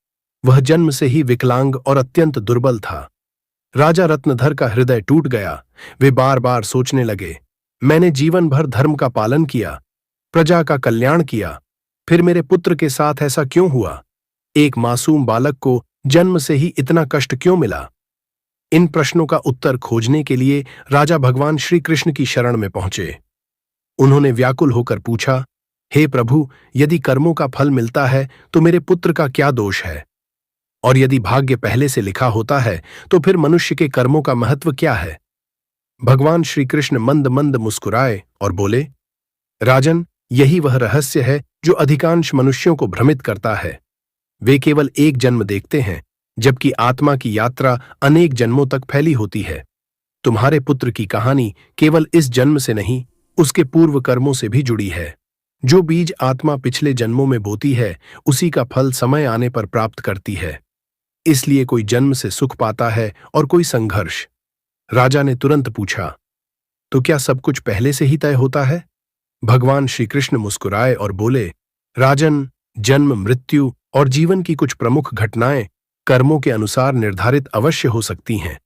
वह जन्म से ही विकलांग और अत्यंत दुर्बल था। राजा रत्नधर का हृदय टूट गया। वे बार बार सोचने लगे, मैंने जीवन भर धर्म का पालन किया, प्रजा का कल्याण किया, फिर मेरे पुत्र के साथ ऐसा क्यों हुआ? एक मासूम बालक को जन्म से ही इतना कष्ट क्यों मिला? इन प्रश्नों का उत्तर खोजने के लिए राजा भगवान श्री कृष्ण की शरण में पहुंचे। उन्होंने व्याकुल होकर पूछा, हे प्रभु, यदि कर्मों का फल मिलता है तो मेरे पुत्र का क्या दोष है? और यदि भाग्य पहले से लिखा होता है तो फिर मनुष्य के कर्मों का महत्व क्या है? भगवान श्री कृष्ण मंद मंद मुस्कुराए और बोले, राजन, यही वह रहस्य है जो अधिकांश मनुष्यों को भ्रमित करता है। वे केवल एक जन्म देखते हैं, जबकि आत्मा की यात्रा अनेक जन्मों तक फैली होती है। तुम्हारे पुत्र की कहानी केवल इस जन्म से नहीं, उसके पूर्व कर्मों से भी जुड़ी है। जो बीज आत्मा पिछले जन्मों में बोती है, उसी का फल समय आने पर प्राप्त करती है। इसलिए कोई जन्म से सुख पाता है और कोई संघर्ष। राजा ने तुरंत पूछा, तो क्या सब कुछ पहले से ही तय होता है? भगवान श्री कृष्ण मुस्कुराए और बोले, राजन, जन्म, मृत्यु और जीवन की कुछ प्रमुख घटनाएं कर्मों के अनुसार निर्धारित अवश्य हो सकती हैं,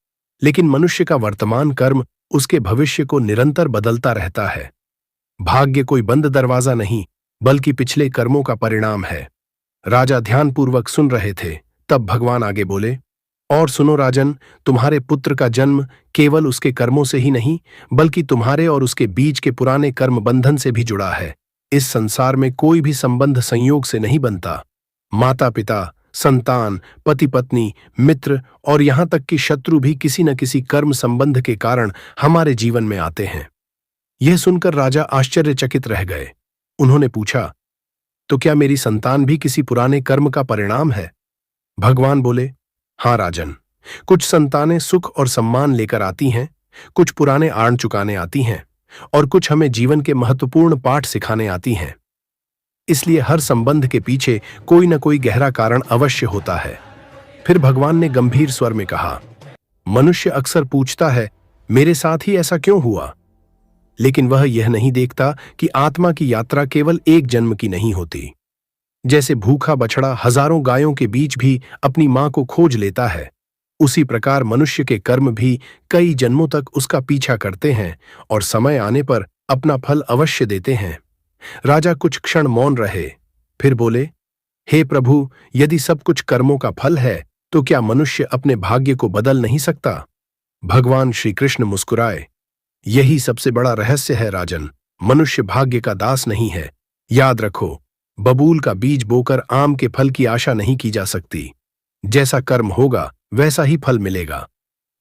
लेकिन मनुष्य का वर्तमान कर्म उसके भविष्य को निरंतर बदलता रहता है। भाग्य कोई बंद दरवाजा नहीं, बल्कि पिछले कर्मों का परिणाम है। राजा ध्यानपूर्वक सुन रहे थे। तब भगवान आगे बोले, और सुनो राजन, तुम्हारे पुत्र का जन्म केवल उसके कर्मों से ही नहीं, बल्कि तुम्हारे और उसके बीच के पुराने कर्म बंधन से भी जुड़ा है। इस संसार में कोई भी संबंध संयोग से नहीं बनता। माता पिता, संतान, पति पत्नी, मित्र और यहां तक कि शत्रु भी किसी न किसी कर्म संबंध के कारण हमारे जीवन में आते हैं। यह सुनकर राजा आश्चर्यचकित रह गए। उन्होंने पूछा, तो क्या मेरी संतान भी किसी पुराने कर्म का परिणाम है? भगवान बोले, हाँ राजन, कुछ संतानें सुख और सम्मान लेकर आती हैं, कुछ पुराने आड़ चुकाने आती हैं और कुछ हमें जीवन के महत्वपूर्ण पाठ सिखाने आती हैं। इसलिए हर संबंध के पीछे कोई न कोई गहरा कारण अवश्य होता है। फिर भगवान ने गंभीर स्वर में कहा, मनुष्य अक्सर पूछता है, मेरे साथ ही ऐसा क्यों हुआ? लेकिन वह यह नहीं देखता कि आत्मा की यात्रा केवल एक जन्म की नहीं होती। जैसे भूखा बछड़ा हजारों गायों के बीच भी अपनी मां को खोज लेता है, उसी प्रकार मनुष्य के कर्म भी कई जन्मों तक उसका पीछा करते हैं और समय आने पर अपना फल अवश्य देते हैं। राजा कुछ क्षण मौन रहे, फिर बोले, हे प्रभु, यदि सब कुछ कर्मों का फल है तो क्या मनुष्य अपने भाग्य को बदल नहीं सकता? भगवान श्री कृष्ण मुस्कुराए, यही सबसे बड़ा रहस्य है राजन। मनुष्य भाग्य का दास नहीं है। याद रखो, बबूल का बीज बोकर आम के फल की आशा नहीं की जा सकती। जैसा कर्म होगा वैसा ही फल मिलेगा।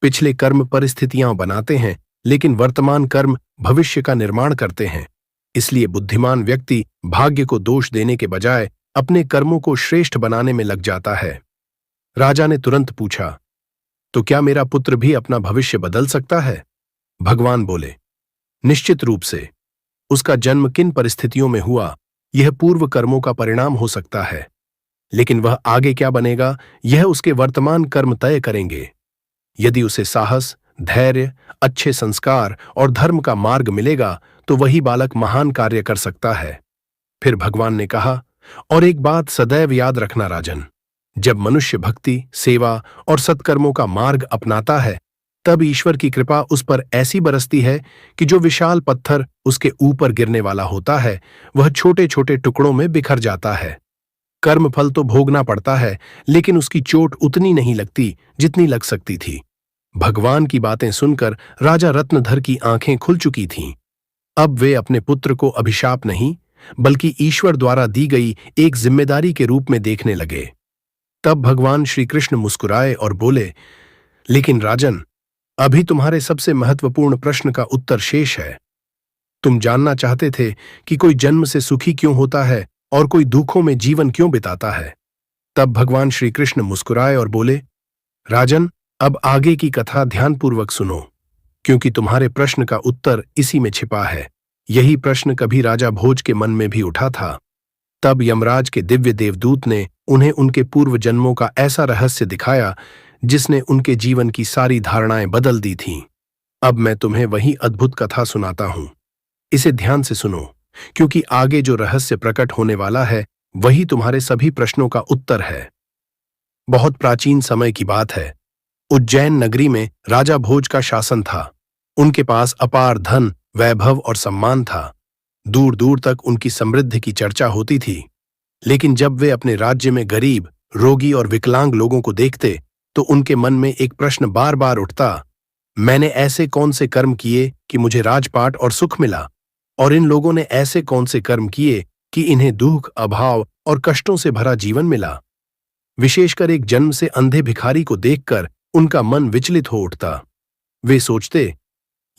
पिछले कर्म परिस्थितियां बनाते हैं, लेकिन वर्तमान कर्म भविष्य का निर्माण करते हैं। इसलिए बुद्धिमान व्यक्ति भाग्य को दोष देने के बजाय अपने कर्मों को श्रेष्ठ बनाने में लग जाता है। राजा ने तुरंत पूछा, तो क्या मेरा पुत्र भी अपना भविष्य बदल सकता है? भगवान बोले, निश्चित रूप से। उसका जन्म किन परिस्थितियों में हुआ, यह पूर्व कर्मों का परिणाम हो सकता है, लेकिन वह आगे क्या बनेगा, यह उसके वर्तमान कर्म तय करेंगे। यदि उसे साहस, धैर्य, अच्छे संस्कार और धर्म का मार्ग मिलेगा तो वही बालक महान कार्य कर सकता है। फिर भगवान ने कहा, और एक बात सदैव याद रखना राजन, जब मनुष्य भक्ति, सेवा और सत्कर्मों का मार्ग अपनाता है, तब ईश्वर की कृपा उस पर ऐसी बरसती है कि जो विशाल पत्थर उसके ऊपर गिरने वाला होता है, वह छोटे छोटे टुकड़ों में बिखर जाता है। कर्म फल तो भोगना पड़ता है, लेकिन उसकी चोट उतनी नहीं लगती जितनी लग सकती थी। भगवान की बातें सुनकर राजा रत्नधर की आंखें खुल चुकी थीं। अब वे अपने पुत्र को अभिशाप नहीं, बल्कि ईश्वर द्वारा दी गई एक जिम्मेदारी के रूप में देखने लगे। तब भगवान श्री कृष्ण मुस्कुराए और बोले, लेकिन राजन, अभी तुम्हारे सबसे महत्वपूर्ण प्रश्न का उत्तर शेष है। तुम जानना चाहते थे कि कोई जन्म से सुखी क्यों होता है और कोई दुखों में जीवन क्यों बिताता है। तब भगवान श्री कृष्ण मुस्कुराए और बोले, राजन, अब आगे की कथा ध्यानपूर्वक सुनो, क्योंकि तुम्हारे प्रश्न का उत्तर इसी में छिपा है। यही प्रश्न कभी राजा भोज के मन में भी उठा था। तब यमराज के दिव्य देवदूत ने उन्हें उनके पूर्व जन्मों का ऐसा रहस्य दिखाया जिसने उनके जीवन की सारी धारणाएं बदल दी थीं। अब मैं तुम्हें वही अद्भुत कथा सुनाता हूं। इसे ध्यान से सुनो, क्योंकि आगे जो रहस्य प्रकट होने वाला है वही तुम्हारे सभी प्रश्नों का उत्तर है। बहुत प्राचीन समय की बात है। उज्जैन नगरी में राजा भोज का शासन था। उनके पास अपार धन, वैभव और सम्मान था। दूर दूर तक उनकी समृद्धि की चर्चा होती थी। लेकिन जब वे अपने राज्य में गरीब, रोगी और विकलांग लोगों को देखते तो उनके मन में एक प्रश्न बार बार उठता, मैंने ऐसे कौन से कर्म किए कि मुझे राजपाट और सुख मिला, और इन लोगों ने ऐसे कौन से कर्म किए कि इन्हें दुख, अभाव और कष्टों से भरा जीवन मिला। विशेषकर एक जन्म से अंधे भिखारी को देखकर उनका मन विचलित हो उठता। वे सोचते,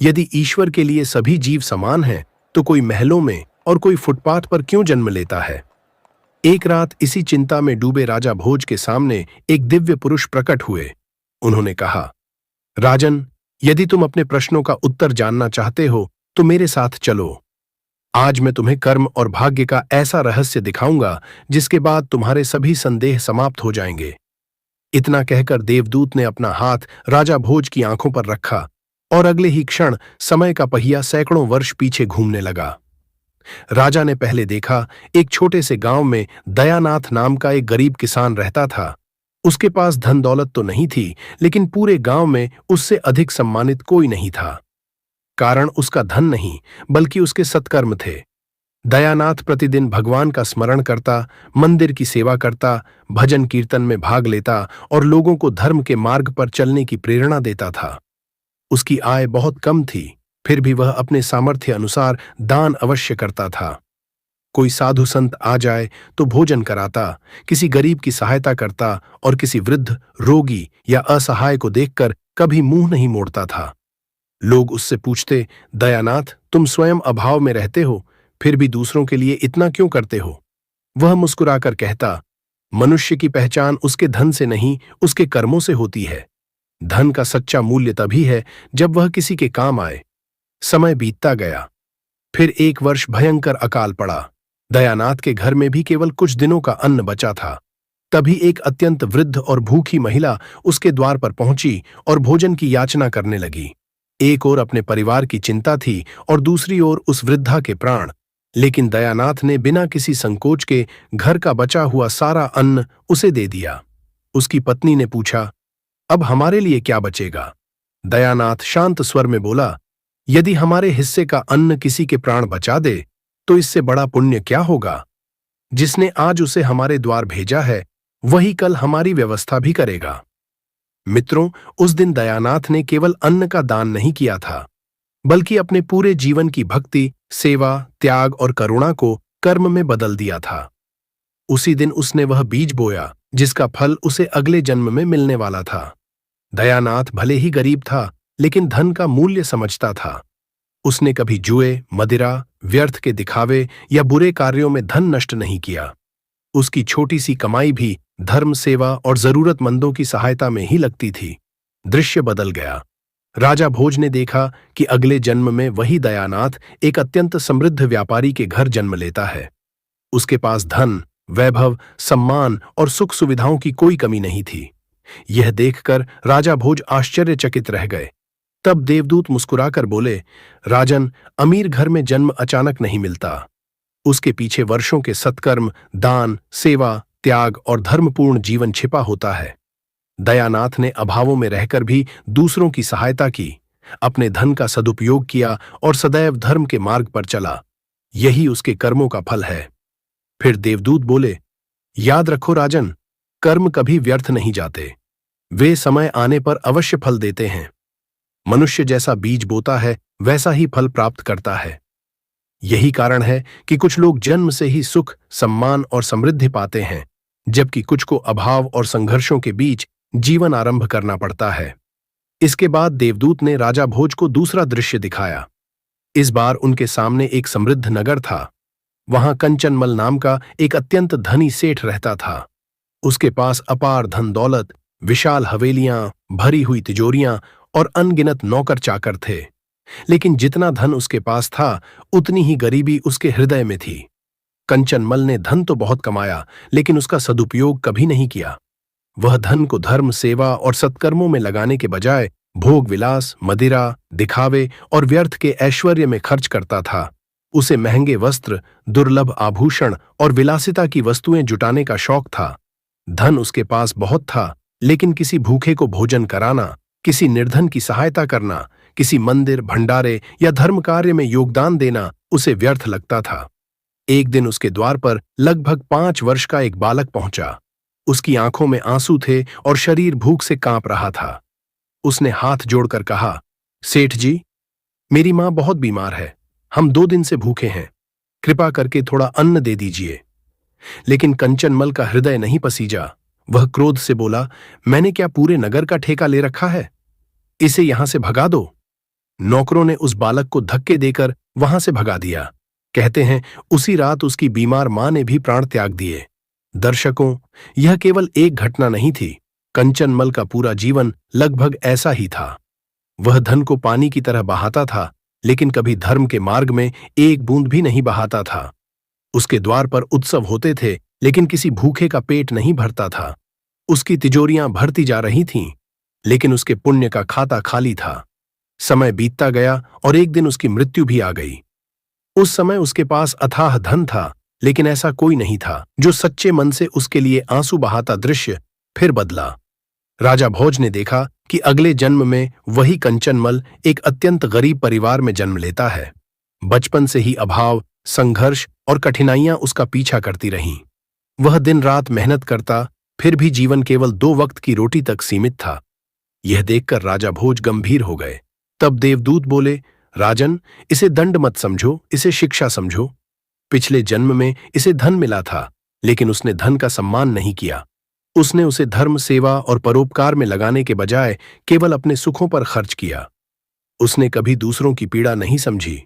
यदि ईश्वर के लिए सभी जीव समान हैं, तो कोई महलों में और कोई फुटपाथ पर क्यों जन्म लेता है। एक रात इसी चिंता में डूबे राजा भोज के सामने एक दिव्य पुरुष प्रकट हुए। उन्होंने कहा, राजन, यदि तुम अपने प्रश्नों का उत्तर जानना चाहते हो तो मेरे साथ चलो। आज मैं तुम्हें कर्म और भाग्य का ऐसा रहस्य दिखाऊंगा जिसके बाद तुम्हारे सभी संदेह समाप्त हो जाएंगे। इतना कहकर देवदूत ने अपना हाथ राजा भोज की आंखों पर रखा और अगले ही क्षण समय का पहिया सैकड़ों वर्ष पीछे घूमने लगा। राजा ने पहले देखा, एक छोटे से गांव में दयानाथ नाम का एक गरीब किसान रहता था। उसके पास धन दौलत तो नहीं थी, लेकिन पूरे गांव में उससे अधिक सम्मानित कोई नहीं था। कारण उसका धन नहीं, बल्कि उसके सत्कर्म थे। दयानाथ प्रतिदिन भगवान का स्मरण करता, मंदिर की सेवा करता, भजन कीर्तन में भाग लेता और लोगों को धर्म के मार्ग पर चलने की प्रेरणा देता था। उसकी आय बहुत कम थी, फिर भी वह अपने सामर्थ्य अनुसार दान अवश्य करता था। कोई साधु संत आ जाए तो भोजन कराता, किसी गरीब की सहायता करता और किसी वृद्ध, रोगी या असहाय को देखकर कभी मुंह नहीं मोड़ता था। लोग उससे पूछते, दयानाथ, तुम स्वयं अभाव में रहते हो, फिर भी दूसरों के लिए इतना क्यों करते हो? वह मुस्कुराकर कहता, मनुष्य की पहचान उसके धन से नहीं, उसके कर्मों से होती है। धन का सच्चा मूल्य तभी है जब वह किसी के काम आए। समय बीतता गया। फिर एक वर्ष भयंकर अकाल पड़ा। दयानाथ के घर में भी केवल कुछ दिनों का अन्न बचा था। तभी एक अत्यंत वृद्ध और भूखी महिला उसके द्वार पर पहुंची और भोजन की याचना करने लगी। एक ओर अपने परिवार की चिंता थी और दूसरी ओर उस वृद्धा के प्राण। लेकिन दयानाथ ने बिना किसी संकोच के घर का बचा हुआ सारा अन्न उसे दे दिया। उसकी पत्नी ने पूछा, अब हमारे लिए क्या बचेगा? दयानाथ शांत स्वर में बोला, यदि हमारे हिस्से का अन्न किसी के प्राण बचा दे तो इससे बड़ा पुण्य क्या होगा? जिसने आज उसे हमारे द्वार भेजा है वही कल हमारी व्यवस्था भी करेगा। मित्रों, उस दिन दयानाथ ने केवल अन्न का दान नहीं किया था, बल्कि अपने पूरे जीवन की भक्ति, सेवा, त्याग और करुणा को कर्म में बदल दिया था। उसी दिन उसने वह बीज बोया जिसका फल उसे अगले जन्म में मिलने वाला था। दयानाथ भले ही गरीब था, लेकिन धन का मूल्य समझता था। उसने कभी जुए, मदिरा, व्यर्थ के दिखावे या बुरे कार्यों में धन नष्ट नहीं किया। उसकी छोटी सी कमाई भी धर्म, सेवा और जरूरतमंदों की सहायता में ही लगती थी। दृश्य बदल गया। राजा भोज ने देखा कि अगले जन्म में वही दयानाथ एक अत्यंत समृद्ध व्यापारी के घर जन्म लेता है। उसके पास धन, वैभव, सम्मान और सुख सुविधाओं की कोई कमी नहीं थी। यह देखकर राजा भोज आश्चर्यचकित रह गए। तब देवदूत मुस्कुराकर बोले, राजन, अमीर घर में जन्म अचानक नहीं मिलता। उसके पीछे वर्षों के सत्कर्म, दान, सेवा, त्याग और धर्मपूर्ण जीवन छिपा होता है। दयानाथ ने अभावों में रहकर भी दूसरों की सहायता की, अपने धन का सदुपयोग किया और सदैव धर्म के मार्ग पर चला। यही उसके कर्मों का फल है। फिर देवदूत बोले, याद रखो राजन, कर्म कभी व्यर्थ नहीं जाते। वे समय आने पर अवश्य फल देते हैं। मनुष्य जैसा बीज बोता है वैसा ही फल प्राप्त करता है। यही कारण है कि कुछ लोग जन्म से ही सुख, सम्मान और समृद्धि पाते हैं, जबकि कुछ को अभाव और संघर्षों के बीच जीवन आरंभ करना पड़ता है। इसके बाद देवदूत ने राजा भोज को दूसरा दृश्य दिखाया। इस बार उनके सामने एक समृद्ध नगर था। वहां कंचनमल नाम का एक अत्यंत धनी सेठ रहता था। उसके पास अपार धन दौलत, विशाल हवेलियां, भरी हुई तिजोरियां और अनगिनत नौकर चाकर थे। लेकिन जितना धन उसके पास था, उतनी ही गरीबी उसके हृदय में थी। कंचनमल ने धन तो बहुत कमाया, लेकिन उसका सदुपयोग कभी नहीं किया। वह धन को धर्म, सेवा और सत्कर्मों में लगाने के बजाय भोग विलास, मदिरा, दिखावे और व्यर्थ के ऐश्वर्य में खर्च करता था। उसे महंगे वस्त्र, दुर्लभ आभूषण और विलासिता की वस्तुएं जुटाने का शौक था। धन उसके पास बहुत था, लेकिन किसी भूखे को भोजन कराना, किसी निर्धन की सहायता करना, किसी मंदिर, भंडारे या धर्म कार्य में योगदान देना उसे व्यर्थ लगता था। एक दिन उसके द्वार पर लगभग 5 वर्ष का एक बालक पहुंचा। उसकी आंखों में आंसू थे और शरीर भूख से कांप रहा था। उसने हाथ जोड़कर कहा, सेठ जी, मेरी मां बहुत बीमार है। हम 2 दिन से भूखे हैं। कृपा करके थोड़ा अन्न दे दीजिए। लेकिन कंचनमल का हृदय नहीं पसीजा। वह क्रोध से बोला, मैंने क्या पूरे नगर का ठेका ले रखा है? इसे यहां से भगा दो। नौकरों ने उस बालक को धक्के देकर वहां से भगा दिया। कहते हैं, उसी रात उसकी बीमार मां ने भी प्राण त्याग दिए। दर्शकों, यह केवल एक घटना नहीं थी। कंचनमल का पूरा जीवन लगभग ऐसा ही था। वह धन को पानी की तरह बहाता था, लेकिन कभी धर्म के मार्ग में एक बूंद भी नहीं बहाता था। उसके द्वार पर उत्सव होते थे, लेकिन किसी भूखे का पेट नहीं भरता था। उसकी तिजोरियां भरती जा रही थीं, लेकिन उसके पुण्य का खाता खाली था। समय बीतता गया और एक दिन उसकी मृत्यु भी आ गई। उस समय उसके पास अथाह धन था, लेकिन ऐसा कोई नहीं था जो सच्चे मन से उसके लिए आंसू बहाता। दृश्य फिर बदला। राजा भोज ने देखा कि अगले जन्म में वही कंचनमल एक अत्यंत गरीब परिवार में जन्म लेता है। बचपन से ही अभाव, संघर्ष और कठिनाइयां उसका पीछा करती रहीं। वह दिन रात मेहनत करता, फिर भी जीवन केवल 2 वक्त की रोटी तक सीमित था। यह देखकर राजा भोज गंभीर हो गए। तब देवदूत बोले, राजन, इसे दंड मत समझो, इसे शिक्षा समझो। पिछले जन्म में इसे धन मिला था, लेकिन उसने धन का सम्मान नहीं किया। उसने उसे धर्म, सेवा और परोपकार में लगाने के बजाय केवल अपने सुखों पर खर्च किया। उसने कभी दूसरों की पीड़ा नहीं समझी।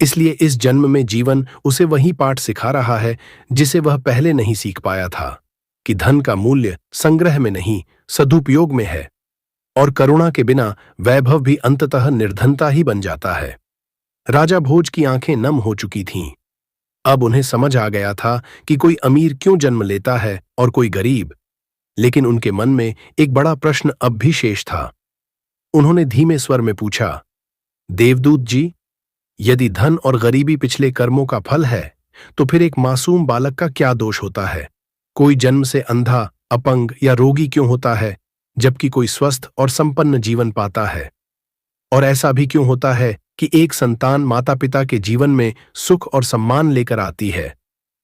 इसलिए इस जन्म में जीवन उसे वही पाठ सिखा रहा है जिसे वह पहले नहीं सीख पाया था, कि धन का मूल्य संग्रह में नहीं, सदुपयोग में है। और करुणा के बिना वैभव भी अंततः निर्धनता ही बन जाता है। राजा भोज की आंखें नम हो चुकी थीं। अब उन्हें समझ आ गया था कि कोई अमीर क्यों जन्म लेता है और कोई गरीब। लेकिन उनके मन में एक बड़ा प्रश्न अब भी शेष था। उन्होंने धीमे स्वर में पूछा, देवदूत जी, यदि धन और गरीबी पिछले कर्मों का फल है, तो फिर एक मासूम बालक का क्या दोष होता है? कोई जन्म से अंधा, अपंग या रोगी क्यों होता है, जबकि कोई स्वस्थ और संपन्न जीवन पाता है? और ऐसा भी क्यों होता है कि एक संतान माता पिता के जीवन में सुख और सम्मान लेकर आती है,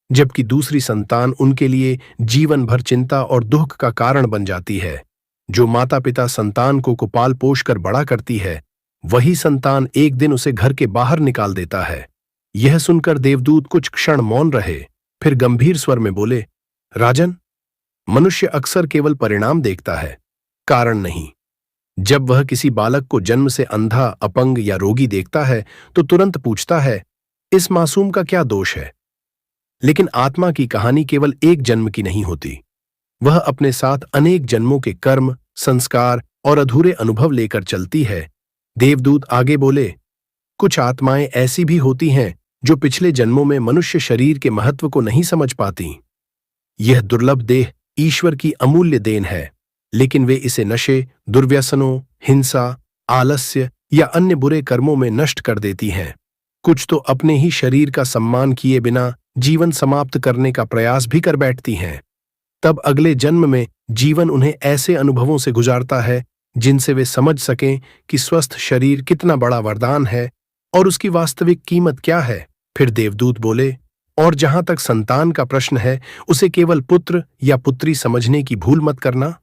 जबकि दूसरी संतान उनके लिए जीवन भर चिंता और दुख का कारण बन जाती है? जो माता पिता संतान को पाल पोष कर बड़ा करती है, वही संतान एक दिन उसे घर के बाहर निकाल देता है। यह सुनकर देवदूत कुछ क्षण मौन रहे, फिर गंभीर स्वर में बोले, राजन, मनुष्य अक्सर केवल परिणाम देखता है, कारण नहीं। जब वह किसी बालक को जन्म से अंधा, अपंग या रोगी देखता है तो तुरंत पूछता है, इस मासूम का क्या दोष है? लेकिन आत्मा की कहानी केवल एक जन्म की नहीं होती। वह अपने साथ अनेक जन्मों के कर्म, संस्कार और अधूरे अनुभव लेकर चलती है। देवदूत आगे बोले, कुछ आत्माएं ऐसी भी होती हैं जो पिछले जन्मों में मनुष्य शरीर के महत्व को नहीं समझ पाती। यह दुर्लभ देह ईश्वर की अमूल्य देन है, लेकिन वे इसे नशे, दुर्व्यसनों, हिंसा, आलस्य या अन्य बुरे कर्मों में नष्ट कर देती हैं। कुछ तो अपने ही शरीर का सम्मान किए बिना जीवन समाप्त करने का प्रयास भी कर बैठती हैं। तब अगले जन्म में जीवन उन्हें ऐसे अनुभवों से गुजारता है जिनसे वे समझ सकें कि स्वस्थ शरीर कितना बड़ा वरदान है और उसकी वास्तविक कीमत क्या है। फिर देवदूत बोले, और जहां तक संतान का प्रश्न है, उसे केवल पुत्र या पुत्री समझने की भूल मत करना।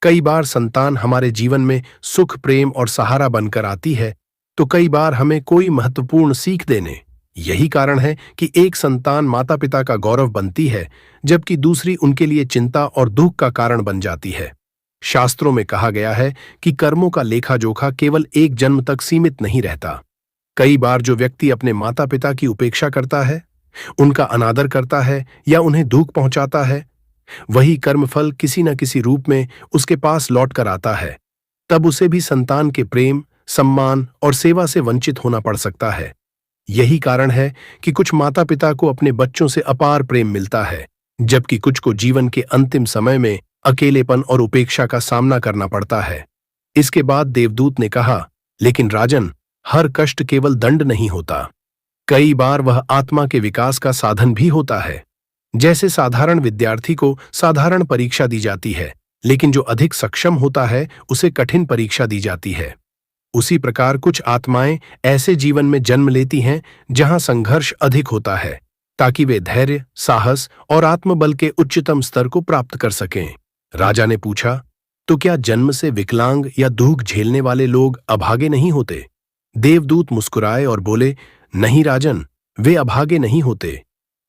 कई बार संतान हमारे जीवन में सुख, प्रेम और सहारा बनकर आती है, तो कई बार हमें कोई महत्वपूर्ण सीख देने। यही कारण है कि एक संतान माता पिता का गौरव बनती है, जबकि दूसरी उनके लिए चिंता और दुख का कारण बन जाती है। शास्त्रों में कहा गया है कि कर्मों का लेखा जोखा केवल एक जन्म तक सीमित नहीं रहता। कई बार जो व्यक्ति अपने माता पिता की उपेक्षा करता है, उनका अनादर करता है या उन्हें दुख पहुंचाता है, वही कर्मफल किसी न किसी रूप में उसके पास लौट कर आता है। तब उसे भी संतान के प्रेम, सम्मान और सेवा से वंचित होना पड़ सकता है। यही कारण है कि कुछ माता पिता को अपने बच्चों से अपार प्रेम मिलता है, जबकि कुछ को जीवन के अंतिम समय में अकेलेपन और उपेक्षा का सामना करना पड़ता है। इसके बाद देवदूत ने कहा, लेकिन राजन, हर कष्ट केवल दंड नहीं होता। कई बार वह आत्मा के विकास का साधन भी होता है। जैसे साधारण विद्यार्थी को साधारण परीक्षा दी जाती है, लेकिन जो अधिक सक्षम होता है उसे कठिन परीक्षा दी जाती है। उसी प्रकार कुछ आत्माएं ऐसे जीवन में जन्म लेती हैं जहां संघर्ष अधिक होता है, ताकि वे धैर्य, साहस और आत्मबल के उच्चतम स्तर को प्राप्त कर सकें। राजा ने पूछा, तो क्या जन्म से विकलांग या दुख झेलने वाले लोग अभागे नहीं होते? देवदूत मुस्कुराए और बोले, नहीं राजन, वे अभागे नहीं होते।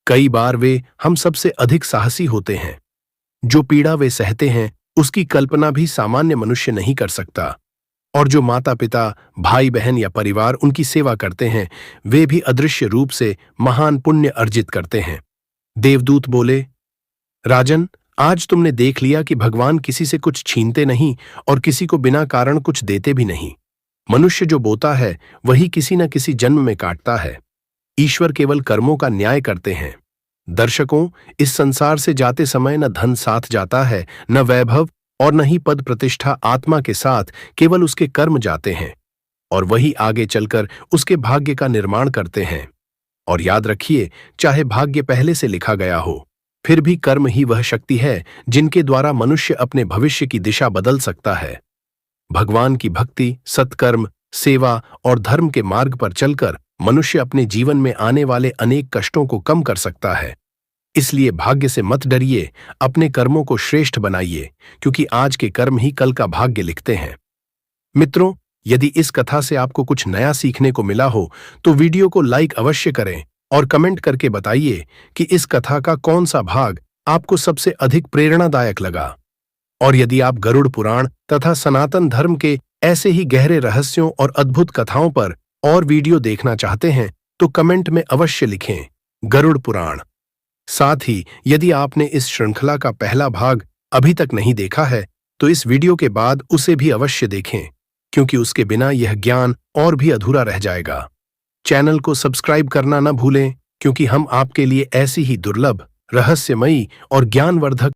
कई बार वे हम सबसे अधिक साहसी होते हैं। जो पीड़ा वे सहते हैं उसकी कल्पना भी सामान्य मनुष्य नहीं कर सकता। और जो माता पिता, भाई बहन या परिवार उनकी सेवा करते हैं, वे भी अदृश्य रूप से महान पुण्य अर्जित करते हैं। देवदूत बोले, राजन, आज तुमने देख लिया कि भगवान किसी से कुछ छीनते नहीं और किसी को बिना कारण कुछ देते भी नहीं। मनुष्य जो बोता है वही किसी न किसी जन्म में काटता है। ईश्वर केवल कर्मों का न्याय करते हैं। दर्शकों, इस संसार से जाते समय न धन साथ जाता है, न वैभव और न ही पद प्रतिष्ठा। आत्मा के साथ केवल उसके कर्म जाते हैं और वही आगे चलकर उसके भाग्य का निर्माण करते हैं। और याद रखिए, चाहे भाग्य पहले से लिखा गया हो, फिर भी कर्म ही वह शक्ति है जिनके द्वारा मनुष्य अपने भविष्य की दिशा बदल सकता है। भगवान की भक्ति, सत्कर्म, सेवा और धर्म के मार्ग पर चलकर मनुष्य अपने जीवन में आने वाले अनेक कष्टों को कम कर सकता है। इसलिए भाग्य से मत डरिए, अपने कर्मों को श्रेष्ठ बनाइए, क्योंकि आज के कर्म ही कल का भाग्य लिखते हैं। मित्रों, यदि इस कथा से आपको कुछ नया सीखने को मिला हो तो वीडियो को लाइक अवश्य करें और कमेंट करके बताइए कि इस कथा का कौन सा भाग आपको सबसे अधिक प्रेरणादायक लगा। और यदि आप गरुड़ पुराण तथा सनातन धर्म के ऐसे ही गहरे रहस्यों और अद्भुत कथाओं पर और वीडियो देखना चाहते हैं तो कमेंट में अवश्य लिखें गरुड़ पुराण। साथ ही यदि आपने इस श्रृंखला का पहला भाग अभी तक नहीं देखा है तो इस वीडियो के बाद उसे भी अवश्य देखें, क्योंकि उसके बिना यह ज्ञान और भी अधूरा रह जाएगा। चैनल को सब्सक्राइब करना न भूलें, क्योंकि हम आपके लिए ऐसी ही दुर्लभ, रहस्यमयी और ज्ञानवर्धक